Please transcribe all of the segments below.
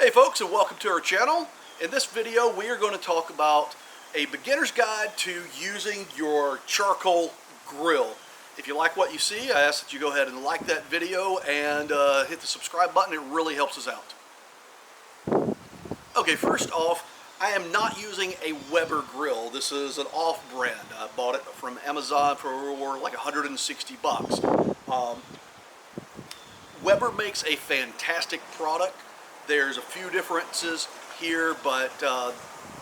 Hey folks, and welcome to our channel. In this video we are going to talk about a beginner's guide to using your charcoal grill. If you like what you see, I ask that you go ahead and like that video and hit the subscribe button. It really helps us out. Okay, first off, I am not using a Weber grill. This is an off-brand. I bought it from Amazon for like 160 bucks. Weber makes a fantastic product. There's a few differences here, but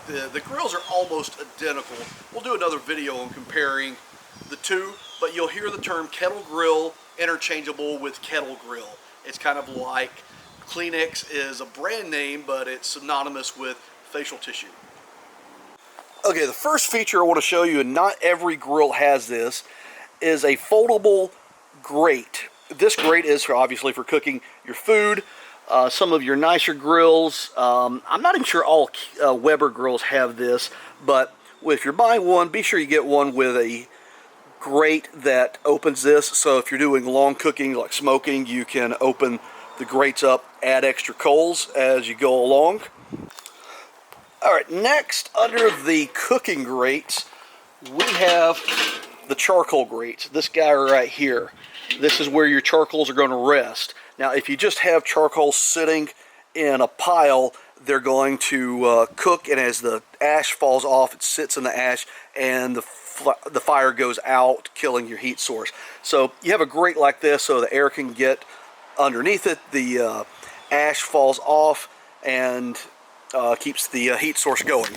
the grills are almost identical. We'll do another video on comparing the two, but you'll hear the term kettle grill interchangeable with kettle grill. It's kind of like Kleenex is a brand name, but it's synonymous with facial tissue. Okay, the first feature I want to show you, and not every grill has this, is a foldable grate. This grate is obviously for cooking your food. Some of your nicer grills, I'm not even sure all Weber grills have this, but if you're buying one, be sure you get one with a grate that opens this, so if you're doing long cooking like smoking, you can open the grates up, add extra coals as you go along. Alright, next, under the cooking grates, we have the charcoal grates. This guy right here. This is where your charcoals are going to rest. Now, if you just have charcoal sitting in a pile, they're going to cook, and as the ash falls off, it sits in the ash, and the fire goes out, killing your heat source. So you have a grate like this so the air can get underneath it, the ash falls off, and keeps the heat source going.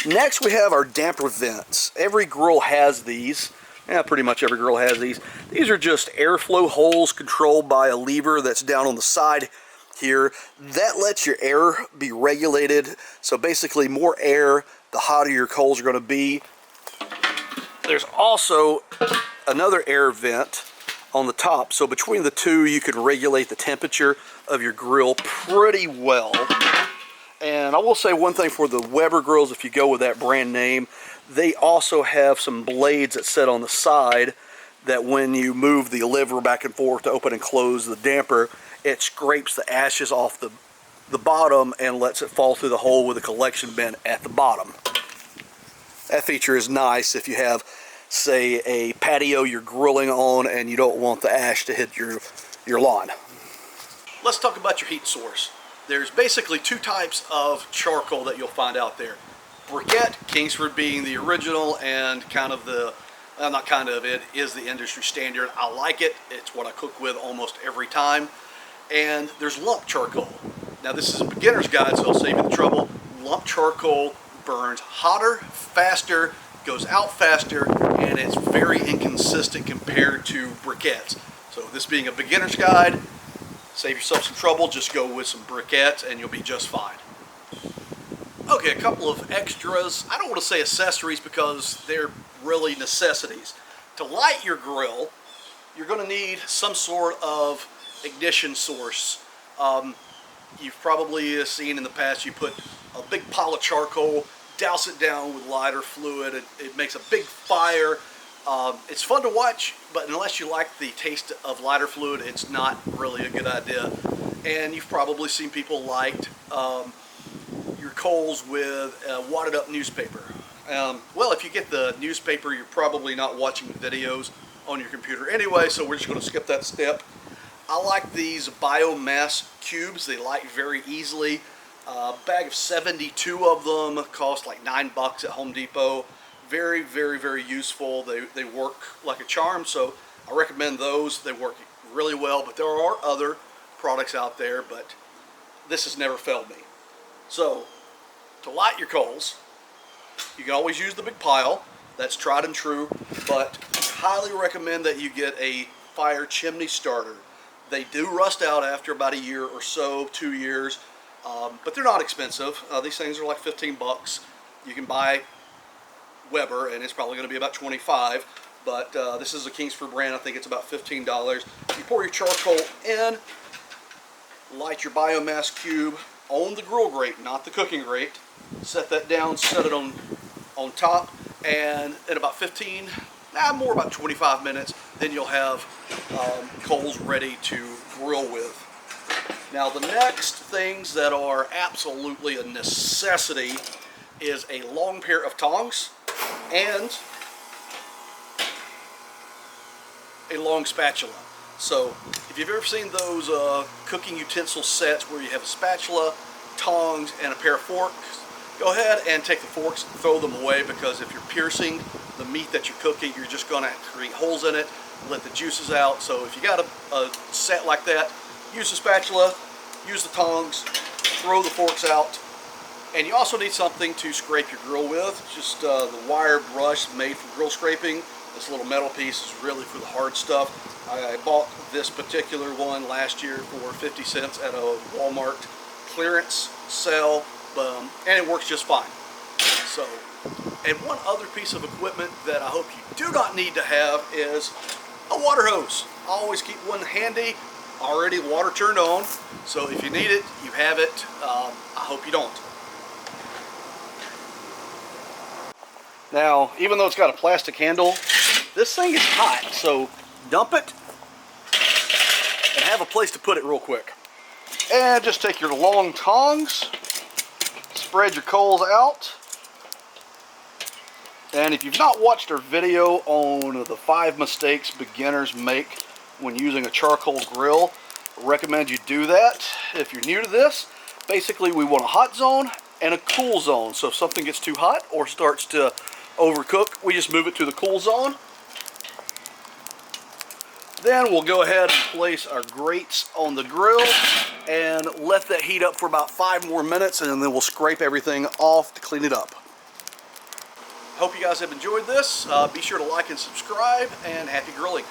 Next, we have our damper vents. Every grill has these. Yeah, pretty much every grill has these. These are just airflow holes controlled by a lever that's down on the side here. That lets your air be regulated. So basically, more air, the hotter your coals are going to be. There's also another air vent on the top. So between the two, you can regulate the temperature of your grill pretty well. And I will say one thing for the Weber grills, if you go with that brand name, they also have some blades that sit on the side that when you move the lever back and forth to open and close the damper, it scrapes the ashes off the bottom and lets it fall through the hole with a collection bin at the bottom. That feature is nice if you have, say, a patio you're grilling on and you don't want the ash to hit your lawn. Let's talk about your heat source. There's basically two types of charcoal that you'll find out there. Briquette, Kingsford being the original and kind of the, not kind of, it is the industry standard. I like it. It's what I cook with almost every time. And there's lump charcoal. Now this is a beginner's guide, so I'll save you the trouble. Lump charcoal burns hotter, faster, goes out faster, and it's very inconsistent compared to briquettes. So this being a beginner's guide, save yourself some trouble, just go with some briquettes and you'll be just fine. Okay, a couple of extras. I don't want to say accessories because they're really necessities. To light your grill, you're going to need some sort of ignition source. You've probably seen in the past you put a big pile of charcoal, douse it down with lighter fluid, it makes a big fire. It's fun to watch, but unless you like the taste of lighter fluid, it's not really a good idea. And you've probably seen people light your coals with wadded up newspaper. Well, if you get the newspaper, you're probably not watching videos on your computer anyway, so we're just going to skip that step. I like these biomass cubes. They light very easily. A bag of 72 of them cost like $9 at Home Depot. Very, very, very useful. They work like a charm, so I recommend those. They work really well, but there are other products out there, but this has never failed me. So, to light your coals, you can always use the big pile. That's tried and true, but I highly recommend that you get a fire chimney starter. They do rust out after about a year or so, 2 years, but they're not expensive. These things are like 15 bucks. You can buy Weber, and it's probably going to be about 25, but this is a Kingsford brand. I think it's about $15. You pour your charcoal in, light your biomass cube on the grill grate, not the cooking grate. Set that down, set it on top, and in about 15, more about 25 minutes, then you'll have coals ready to grill with. Now the next things that are absolutely a necessity is a long pair of tongs and a long spatula. So if you've ever seen those cooking utensil sets where you have a spatula, tongs, and a pair of forks, go ahead and take the forks and throw them away, because if you're piercing the meat that you're cooking, you're just going to create holes in it, let the juices out. So if you got a set like that, use the spatula, use the tongs, throw the forks out. And you also need something to scrape your grill with. Just the wire brush made for grill scraping. This little metal piece is really for the hard stuff. I bought this particular one last year for 50 cents at a Walmart clearance sale, and it works just fine. So, and one other piece of equipment that I hope you do not need to have is a water hose. Always keep one handy, already water turned on, so if you need it, you have it. I hope you don't. Now, even though it's got a plastic handle, this thing is hot, so dump it and have a place to put it real quick. And just take your long tongs, spread your coals out. And if you've not watched our video on the 5 mistakes beginners make when using a charcoal grill, I recommend you do that. If you're new to this, basically we want a hot zone and a cool zone. So if something gets too hot or starts to overcook, we just move it to the cool zone. Then we'll go ahead and place our grates on the grill and let that heat up for about 5 more minutes, and then we'll scrape everything off to clean it up. Hope you guys have enjoyed this. Be sure to like and subscribe, and happy grilling.